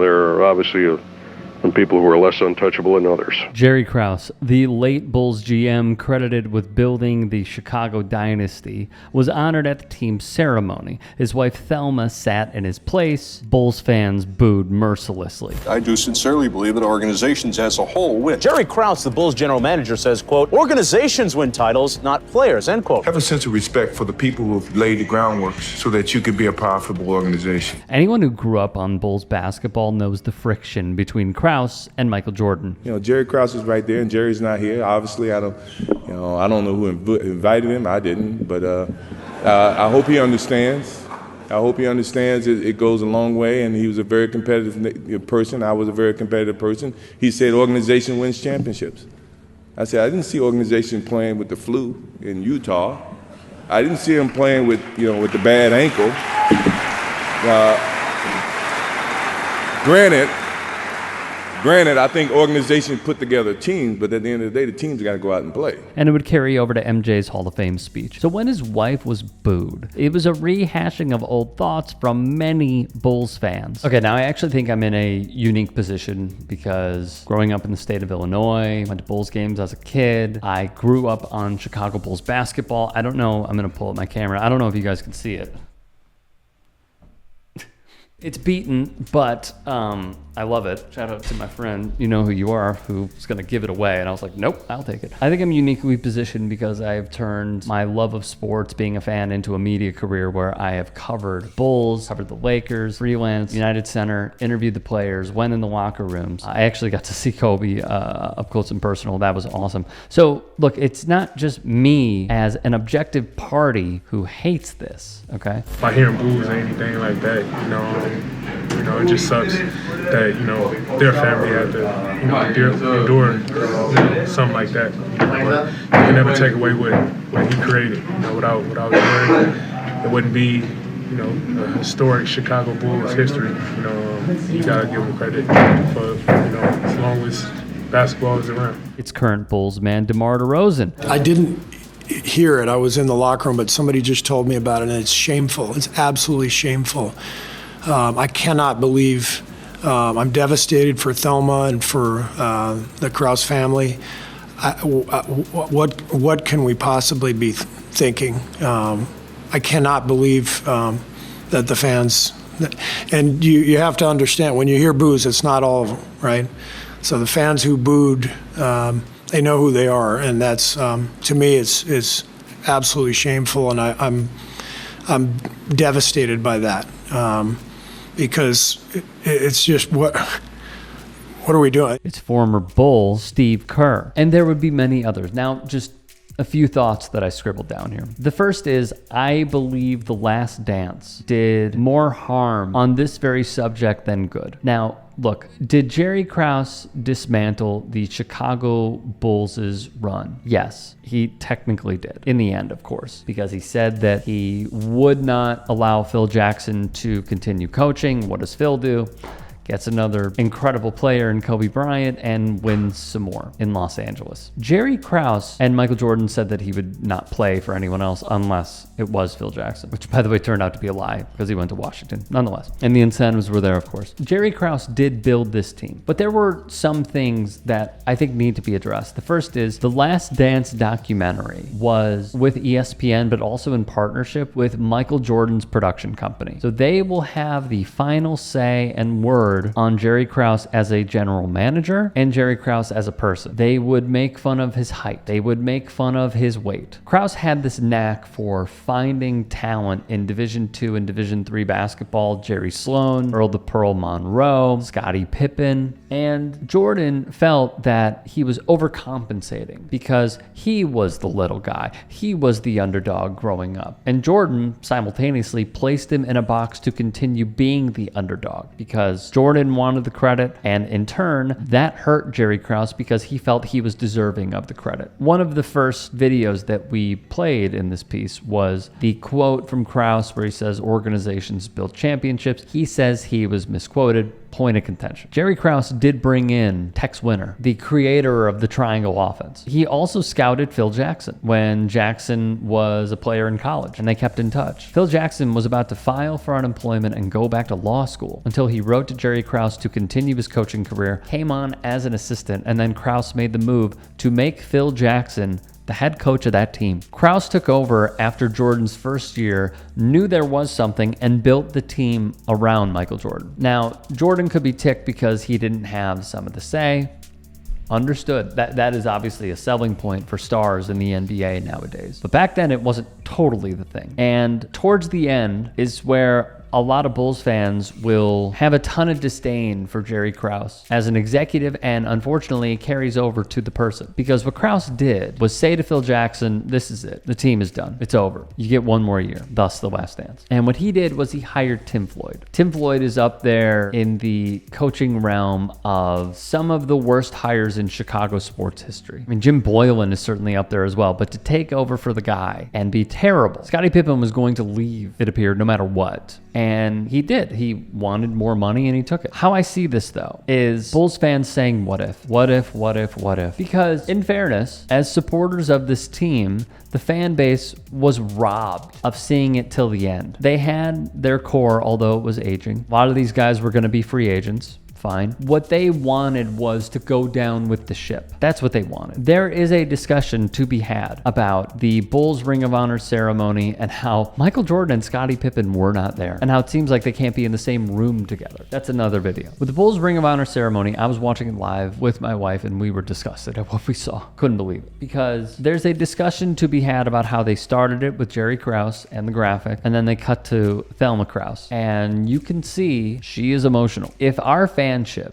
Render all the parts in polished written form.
There are obviously some people who are less untouchable than others. Jerry Krause, the late Bulls GM credited with building the Chicago dynasty, was honored at the team's ceremony. His wife Thelma sat in his place. Bulls fans booed mercilessly. I do sincerely believe that organizations as a whole win. Jerry Krause, the Bulls general manager, says, quote, organizations win titles, not players, end quote. Have a sense of respect for the people who've laid the groundwork so that you can be a profitable organization. Anyone who grew up on Bulls basketball knows the friction between Krause and Michael Jordan. You know, Jerry Krause is right there, and Jerry's not here. Obviously, I don't know who invited him. I didn't, but I hope he understands. I hope he understands it goes a long way, and he was a very competitive person. I was a very competitive person. He said organization wins championships. I said I didn't see organization playing with the flu in Utah. I didn't see him playing with the bad ankle. Granted, I think organizations put together teams, but at the end of the day, the teams got to go out and play. And it would carry over to MJ's Hall of Fame speech. So when his wife was booed, it was a rehashing of old thoughts from many Bulls fans. Okay, now I actually think I'm in a unique position because growing up in the state of Illinois, went to Bulls games as a kid. I grew up on Chicago Bulls basketball. I don't know, I'm going to pull up my camera. I don't know if you guys can see it. It's beaten, but I love it. Shout out to my friend, you know who you are, who's going to give it away. And I was like, nope, I'll take it. I think I'm uniquely positioned because I've turned my love of sports, being a fan, into a media career where I have covered Bulls, covered the Lakers, freelance, United Center, interviewed the players, went in the locker rooms. I actually got to see Kobe up close and personal. That was awesome. So look, it's not just me as an objective party who hates this, okay? By hearing boos or anything like that, it just sucks that, their family had to, endure something like that. But you can never take away what he created. Without Jerry, it wouldn't be, a historic Chicago Bulls history. You gotta give him credit for, as long as basketball is around. It's current Bulls man DeMar DeRozan. I didn't hear it. I was in the locker room, but somebody just told me about it, and it's shameful. It's absolutely shameful. I cannot believe. I'm devastated for Thelma and for the Krause family. What can we possibly be thinking? I cannot believe that the fans. And you have to understand, when you hear boos, it's not all of them, right? So the fans who booed, they know who they are, and that's to me, it's absolutely shameful, and I'm devastated by that. Because it's just what are we doing? It's former Bull Steve Kerr. And there would be many others. Now, just a few thoughts that I scribbled down here. The first is, I believe The Last Dance did more harm on this very subject than good. Now, look, did Jerry Krause dismantle the Chicago Bulls' run? Yes, he technically did. In the end, of course, because he said that he would not allow Phil Jackson to continue coaching. What does Phil do? Gets another incredible player in Kobe Bryant and wins some more in Los Angeles. Jerry Krause and Michael Jordan said that he would not play for anyone else unless it was Phil Jackson, which, by the way, turned out to be a lie because he went to Washington nonetheless. And the incentives were there, of course. Jerry Krause did build this team, but there were some things that I think need to be addressed. The first is The Last Dance documentary was with ESPN, but also in partnership with Michael Jordan's production company. So they will have the final say and word on Jerry Krause as a general manager and Jerry Krause as a person. They would make fun of his height. They would make fun of his weight. Krause had this knack for finding talent in Division II and Division III basketball. Jerry Sloan, Earl the Pearl Monroe, Scottie Pippen, and Jordan felt that he was overcompensating because he was the little guy. He was the underdog growing up. And Jordan simultaneously placed him in a box to continue being the underdog because Jordan wanted the credit, and in turn, that hurt Jerry Krause because he felt he was deserving of the credit. One of the first videos that we played in this piece was the quote from Krause where he says, organizations build championships. He says he was misquoted. point of contention. Jerry Krause did bring in Tex Winter, the creator of the triangle offense. He also scouted Phil Jackson when Jackson was a player in college, and they kept in touch. Phil Jackson was about to file for unemployment and go back to law school until he wrote to Jerry Krause to continue his coaching career, came on as an assistant, and then Krause made the move to make Phil Jackson the head coach of that team. Krause took over after Jordan's first year, knew there was something, and built the team around Michael Jordan. Now, Jordan could be ticked because he didn't have some of the say. Understood. That is obviously a selling point for stars in the NBA nowadays. But back then, it wasn't totally the thing. And towards the end is where a lot of Bulls fans will have a ton of disdain for Jerry Krause as an executive, and unfortunately carries over to the person. Because what Krause did was say to Phil Jackson, this is it. The team is done. It's over. You get one more year, thus the last dance. And what he did was he hired Tim Floyd. Tim Floyd is up there in the coaching realm of some of the worst hires in Chicago sports history. I mean, Jim Boylan is certainly up there as well, but to take over for the guy and be terrible. Scottie Pippen was going to leave, it appeared, no matter what. And he did. He wanted more money and he took it. How I see this, though, is Bulls fans saying, what if? What if, what if, what if? Because in fairness, as supporters of this team, the fan base was robbed of seeing it till the end. They had their core, although it was aging. A lot of these guys were going to be free agents. Fine. What they wanted was to go down with the ship. That's what they wanted. There is a discussion to be had about the Bulls Ring of Honor ceremony and how Michael Jordan and Scottie Pippen were not there, and how it seems like they can't be in the same room together. That's another video. With the Bulls Ring of Honor ceremony, I was watching it live with my wife, and we were disgusted at what we saw. Couldn't believe it. Because there's a discussion to be had about how they started it with Jerry Krause and the graphic, and then they cut to Thelma Krause. And you can see she is emotional. If our fanship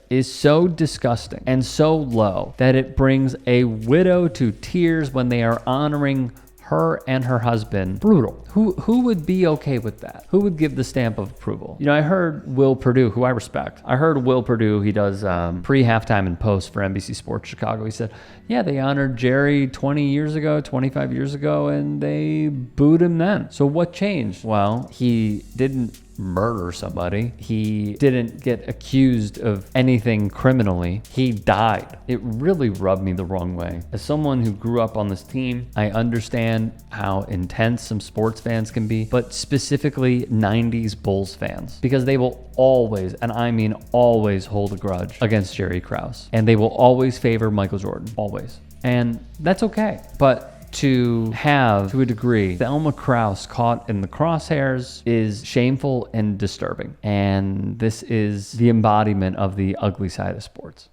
is so disgusting and so low that it brings a widow to tears when they are honoring her and her husband, brutal. Who would be okay with that? Who would give the stamp of approval? You know, I heard Will Perdue, who I respect. I heard Will Perdue, he does pre-halftime and post for NBC Sports Chicago. He said, yeah, they honored Jerry 20 years ago, 25 years ago, and they booed him then. So what changed? Well, he didn't murder somebody. He didn't get accused of anything criminally. He died. It really rubbed me the wrong way. As someone who grew up on this team, I understand how intense some sports fans can be, but specifically 90s Bulls fans, because they will always, and I mean always, hold a grudge against Jerry Krause, and they will always favor Michael Jordan, always. And that's okay. But to have, to a degree, Thelma Krause caught in the crosshairs is shameful and disturbing. And this is the embodiment of the ugly side of sports.